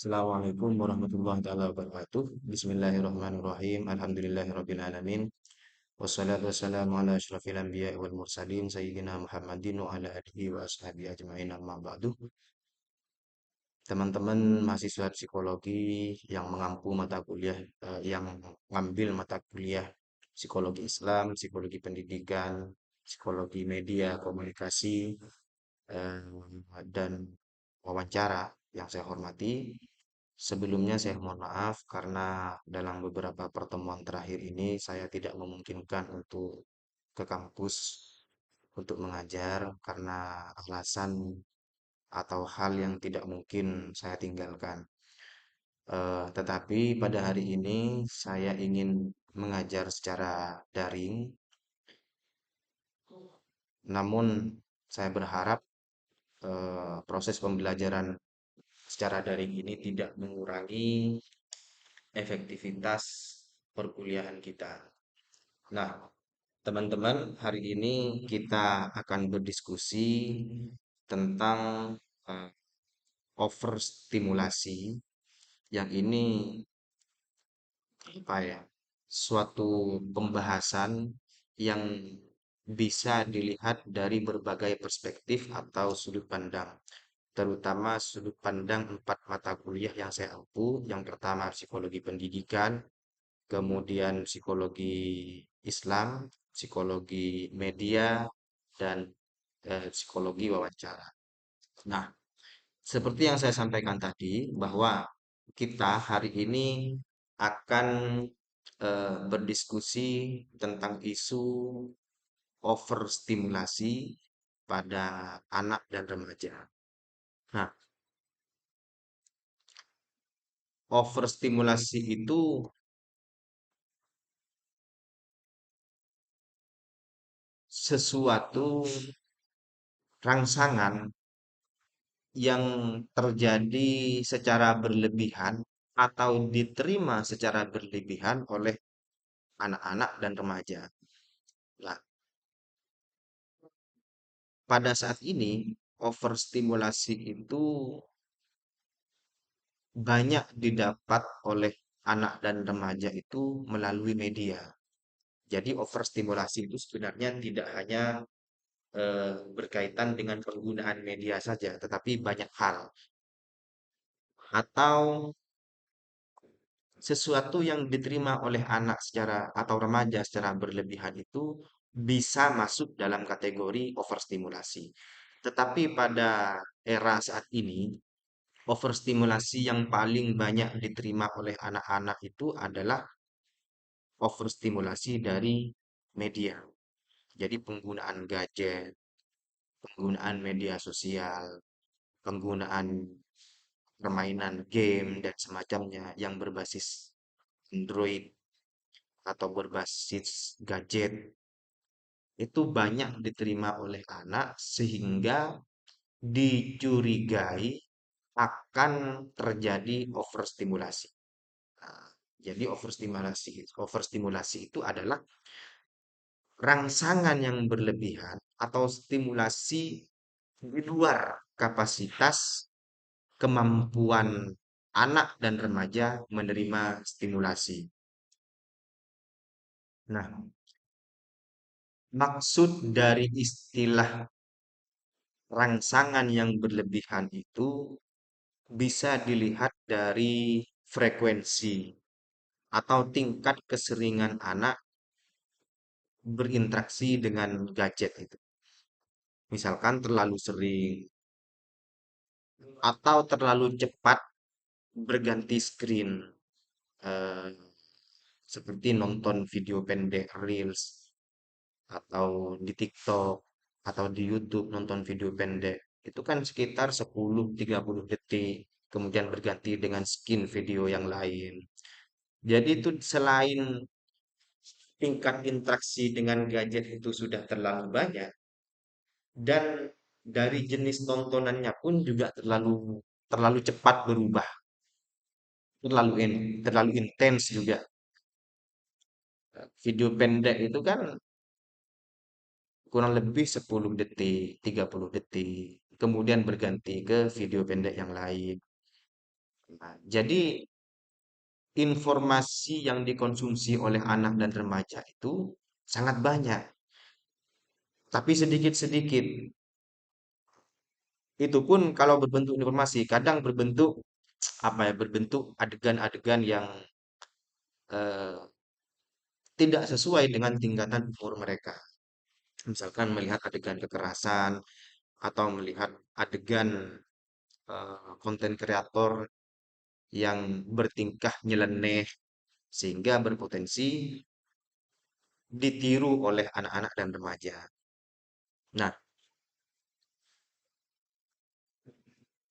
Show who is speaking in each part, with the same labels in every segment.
Speaker 1: Assalamualaikum warahmatullahi taala wabarakatuh. Bismillahirrahmanirrahim. Alhamdulillahirabbil alamin. Wassalatu wassalamu ala asyrafil anbiya'i wal mursalin sayyidina Muhammadin wa ala alihi wa ashabihi ajmain amma ba'du. Teman-teman mahasiswa psikologi yang yang mengambil mata kuliah psikologi Islam, psikologi pendidikan, psikologi media, komunikasi, eh, dan wawancara yang saya hormati. Sebelumnya saya mohon maaf karena dalam beberapa pertemuan terakhir ini saya tidak memungkinkan untuk ke kampus untuk mengajar karena alasan atau hal yang tidak mungkin saya tinggalkan. Tetapi pada hari ini saya ingin mengajar secara daring, namun saya berharap proses pembelajaran secara daring ini tidak mengurangi efektivitas perkuliahan kita. Nah, teman-teman, hari ini kita akan berdiskusi tentang eh, overstimulasi yang ini apa ya? Suatu pembahasan yang bisa dilihat dari berbagai perspektif atau sudut pandang, terutama sudut pandang empat mata kuliah yang saya ampu. Yang pertama psikologi pendidikan, kemudian psikologi Islam, psikologi media, dan psikologi wawancara. Nah, seperti yang saya sampaikan tadi, bahwa kita hari ini akan berdiskusi tentang isu overstimulasi pada anak dan remaja. Nah, overstimulasi itu sesuatu rangsangan yang terjadi secara berlebihan atau diterima secara berlebihan oleh anak-anak dan remaja. Nah, pada saat ini overstimulasi itu banyak didapat oleh anak dan remaja itu melalui media. Jadi overstimulasi itu sebenarnya tidak hanya berkaitan dengan penggunaan media saja, tetapi banyak hal. Atau sesuatu yang diterima oleh anak secara atau remaja secara berlebihan itu bisa masuk dalam kategori overstimulasi. Tetapi pada era saat ini, overstimulasi yang paling banyak diterima oleh anak-anak itu adalah overstimulasi dari media. Jadi penggunaan gadget, penggunaan media sosial, penggunaan permainan game dan semacamnya yang berbasis Android atau berbasis gadget itu banyak diterima oleh anak sehingga dicurigai akan terjadi overstimulasi. Nah, jadi overstimulasi itu adalah rangsangan yang berlebihan atau stimulasi di luar kapasitas kemampuan anak dan remaja menerima stimulasi. Nah, maksud dari istilah rangsangan yang berlebihan itu bisa dilihat dari frekuensi atau tingkat keseringan anak berinteraksi dengan gadget itu. Misalkan terlalu sering atau terlalu cepat berganti screen, eh, seperti nonton video pendek Reels atau di TikTok atau di YouTube nonton video pendek. Itu kan sekitar 10-30 detik, kemudian berganti dengan skin video yang lain. Jadi itu selain tingkat interaksi dengan gadget itu sudah terlalu banyak dan dari jenis tontonannya pun juga terlalu terlalu cepat berubah, terlalu intens juga. Video pendek itu kan kurang lebih 10 detik, 30 detik, kemudian berganti ke video pendek yang lain. Nah, jadi informasi yang dikonsumsi oleh anak dan remaja itu sangat banyak, tapi sedikit-sedikit. Itu pun kalau berbentuk informasi, kadang berbentuk apa ya, berbentuk adegan-adegan yang eh, tidak sesuai dengan tingkatan umur mereka. Misalkan melihat adegan kekerasan atau melihat adegan konten kreator yang bertingkah nyeleneh sehingga berpotensi ditiru oleh anak-anak dan remaja. Nah,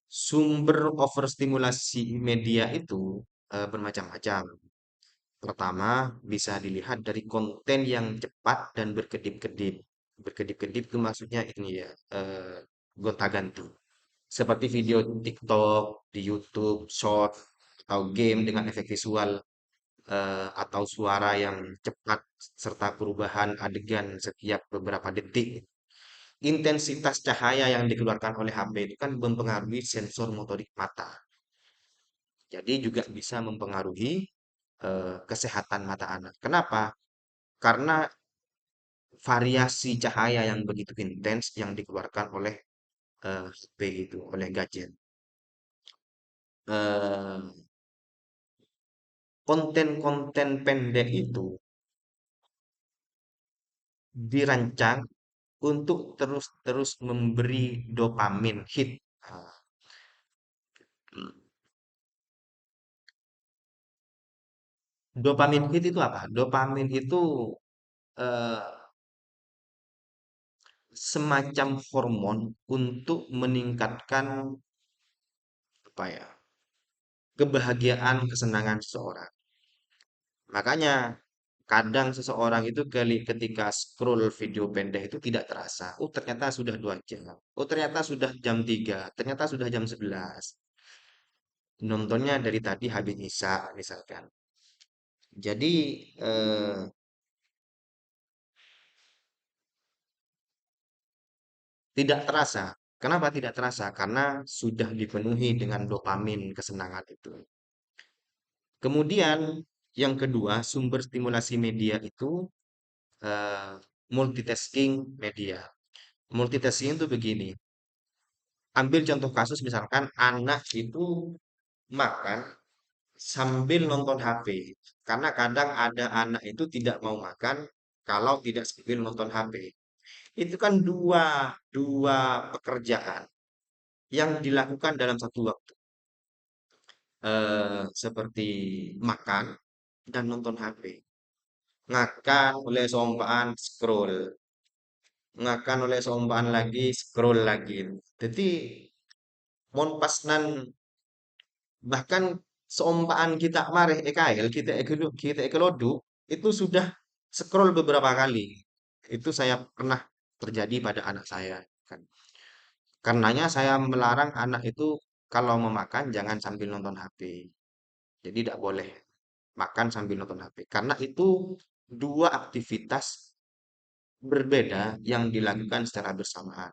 Speaker 1: sumber overstimulasi media itu bermacam-macam. Pertama, bisa dilihat dari konten yang cepat dan berkedip-kedip. Berkedip-kedip itu maksudnya ini ya, gonta-ganti. Seperti video TikTok, di YouTube, short, atau game dengan efek visual, atau suara yang cepat, serta perubahan adegan setiap beberapa detik. Intensitas cahaya yang dikeluarkan oleh HP itu kan mempengaruhi sensor motorik mata. Jadi juga bisa mempengaruhi kesehatan mata anak. Kenapa? Karena variasi cahaya yang begitu intens yang dikeluarkan oleh HP itu, oleh gadget. Eh, Konten-konten pendek itu dirancang untuk terus-terus memberi dopamin hit. Ah, dopamin hit itu apa? Dopamin itu eh, semacam hormon untuk meningkatkan apa ya, kebahagiaan, kesenangan seseorang. Makanya kadang seseorang itu ketika scroll video pendek itu tidak terasa. Oh, ternyata sudah 2 jam. Oh, ternyata sudah jam 3. Ternyata sudah jam 11. Nontonnya dari tadi habis Isya misalkan. Jadi tidak terasa. Kenapa tidak terasa? Karena sudah dipenuhi dengan dopamin kesenangan itu. Kemudian yang kedua, sumber stimulasi media itu eh, multitasking media. Multitasking itu begini. Ambil contoh kasus misalkan anak itu makan sambil nonton HP. Karena kadang ada anak itu tidak mau makan kalau tidak sambil nonton HP. Itu kan dua, dua pekerjaan yang dilakukan dalam satu waktu. Seperti makan dan nonton HP. Makan oleh sompaan scroll. Makan oleh sompaan lagi scroll lagi. Jadi mon pas nan bahkan seumpaan kita kemarin EKL, kita ekelodu, itu sudah scroll beberapa kali. Itu saya pernah terjadi pada anak saya. Kan. Karenanya saya melarang anak itu kalau mau makan jangan sambil nonton HP. Jadi tidak boleh makan sambil nonton HP. Karena itu dua aktivitas berbeda yang dilakukan secara bersamaan.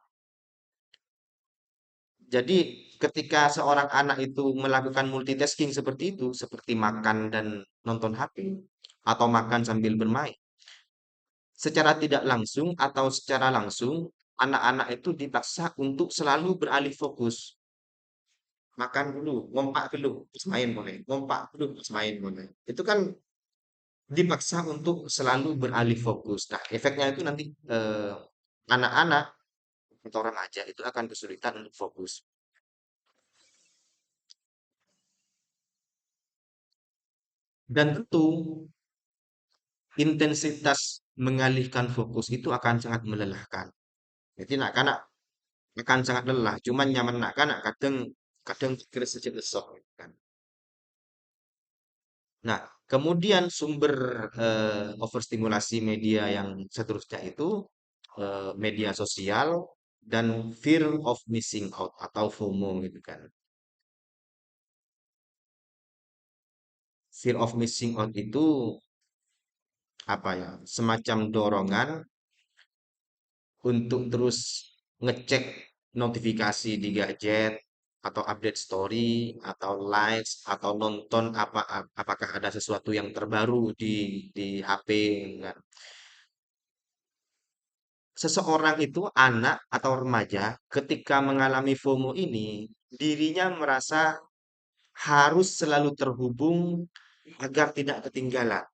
Speaker 1: Jadi ketika seorang anak itu melakukan multitasking seperti itu, seperti makan dan nonton HP, atau makan sambil bermain, secara tidak langsung atau secara langsung, anak-anak itu dipaksa untuk selalu beralih fokus. Makan dulu, ngompak dulu, terus main boleh. Ngompak dulu, terus main boleh. Itu kan dipaksa untuk selalu beralih fokus. Nah, efeknya itu nanti anak-anak atau remaja itu akan kesulitan untuk fokus. Dan tentu intensitas mengalihkan fokus itu akan sangat melelahkan. Jadi anak-anak akan sangat lelah. Cuman nyaman anak-anak kadang kadang pikir sejak esok kan. Nah, kemudian sumber overstimulasi media yang seterusnya itu media sosial dan fear of missing out atau FOMO gitu kan. Fear of missing out itu apa ya? Semacam dorongan untuk terus ngecek notifikasi di gadget atau update story atau likes atau nonton apakah ada sesuatu yang terbaru di HP kan. Seseorang itu anak atau remaja ketika mengalami FOMO ini dirinya merasa harus selalu terhubung agar tidak ketinggalan.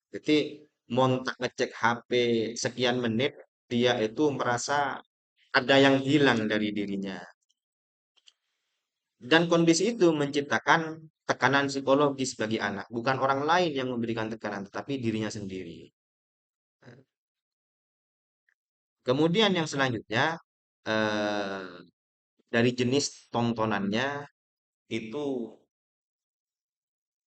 Speaker 1: Jadi montak ngecek HP sekian menit dia itu merasa ada yang hilang dari dirinya. Dan kondisi itu menciptakan tekanan psikologis bagi anak. Bukan orang lain yang memberikan tekanan, tetapi dirinya sendiri. Kemudian yang selanjutnya, eh, dari jenis tontonannya itu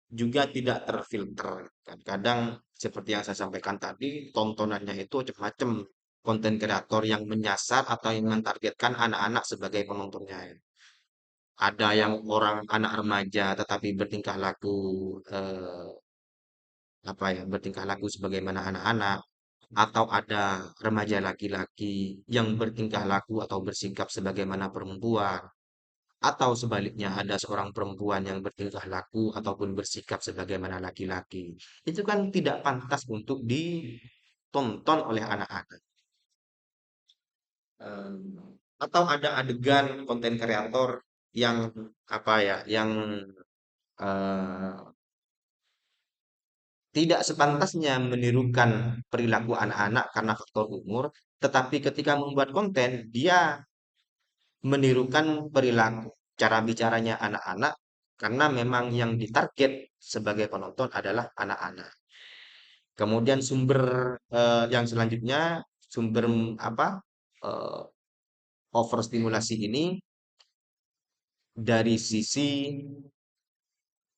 Speaker 1: juga tidak terfilter. Kan kadang seperti yang saya sampaikan tadi, tontonannya itu macam-macam. Konten kreator yang menyasar atau yang mentargetkan anak-anak sebagai penontonnya. Ada yang orang anak remaja tetapi bertingkah laku eh, apa ya bertingkah laku sebagaimana anak-anak atau ada remaja laki-laki yang bertingkah laku atau bersikap sebagaimana perempuan atau sebaliknya ada seorang perempuan yang bertingkah laku ataupun bersikap sebagaimana laki-laki itu kan tidak pantas untuk ditonton oleh anak-anak. Em, atau ada adegan konten kreator yang apa ya yang eh, tidak sepantasnya menirukan perilaku anak-anak karena faktor umur, tetapi ketika membuat konten, dia menirukan perilaku cara bicaranya anak-anak karena memang yang ditarget sebagai penonton adalah anak-anak. Kemudian sumber yang selanjutnya, sumber apa eh, overstimulasi ini dari sisi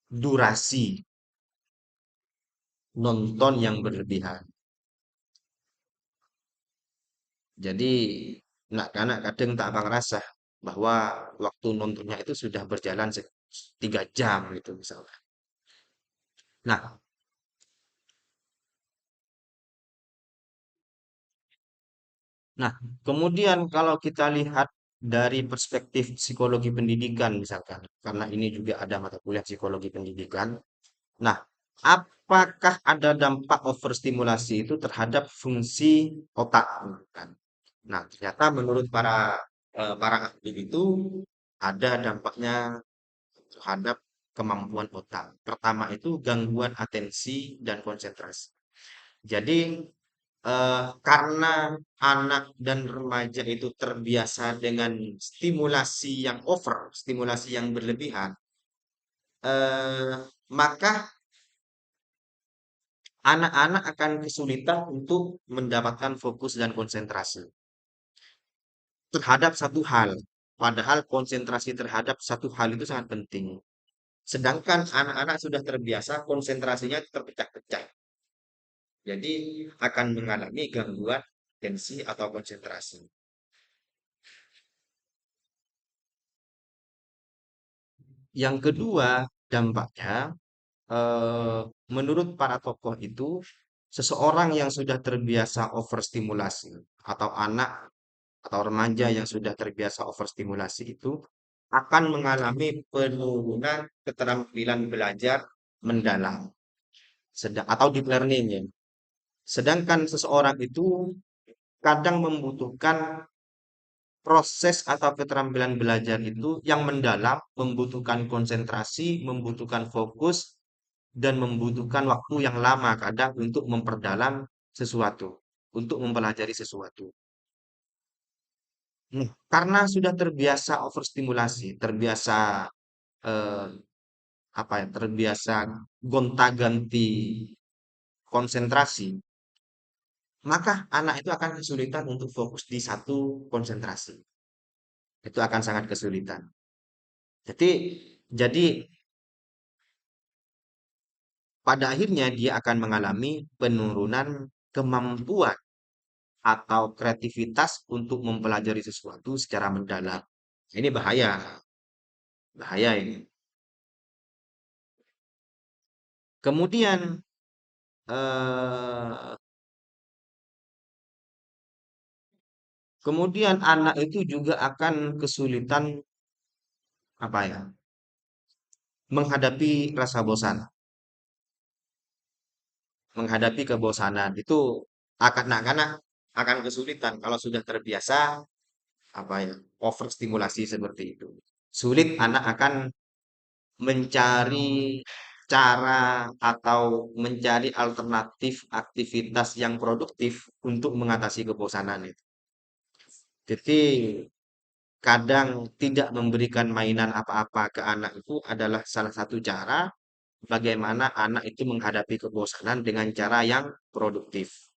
Speaker 1: durasi nonton yang berlebihan. Jadi anak-anak kadang tak akan ngerasa bahwa waktu nontonnya itu sudah berjalan 3 jam gitu misalnya. Nah, nah kemudian kalau kita lihat dari perspektif psikologi pendidikan misalkan, karena ini juga ada mata kuliah psikologi pendidikan. Nah, apakah ada dampak overstimulasi itu terhadap fungsi otak? Kan? Nah, ternyata menurut para ahli itu ada dampaknya terhadap kemampuan otak. Pertama itu gangguan atensi dan konsentrasi. Jadi karena anak dan remaja itu terbiasa dengan stimulasi yang over, stimulasi yang berlebihan, eh, maka anak-anak akan kesulitan untuk mendapatkan fokus dan konsentrasi terhadap satu hal. Padahal konsentrasi terhadap satu hal itu sangat penting. Sedangkan anak-anak sudah terbiasa konsentrasinya terpecah-pecah. Jadi akan mengalami gangguan atensi atau konsentrasi. Yang kedua, dampaknya eh, menurut para tokoh itu seseorang yang sudah terbiasa overstimulasi atau anak atau remaja yang sudah terbiasa overstimulasi itu akan mengalami penurunan keterampilan belajar mendalam atau deep learning ya. Sedangkan seseorang itu kadang membutuhkan proses atau keterampilan belajar itu yang mendalam, membutuhkan konsentrasi, membutuhkan fokus, dan membutuhkan waktu yang lama kadang untuk memperdalam sesuatu, untuk mempelajari sesuatu. Nah, karena sudah terbiasa overstimulasi, terbiasa eh, apa ya, terbiasa gonta-ganti konsentrasi, maka anak itu akan kesulitan untuk fokus di satu konsentrasi. Itu akan sangat kesulitan. Jadi, jadi pada akhirnya dia akan mengalami penurunan kemampuan atau kreativitas untuk mempelajari sesuatu secara mendalam. Ini bahaya, bahaya ini. Kemudian eh, kemudian anak itu juga akan kesulitan apa ya? Menghadapi rasa bosan, menghadapi kebosanan itu akan anak-anak akan kesulitan kalau sudah terbiasa apa ya? Overstimulasi seperti itu. Sulit anak akan mencari cara atau mencari alternatif aktivitas yang produktif untuk mengatasi kebosanan itu. Jadi kadang tidak memberikan mainan apa-apa ke anak itu adalah salah satu cara bagaimana anak itu menghadapi kebosanan dengan cara yang produktif.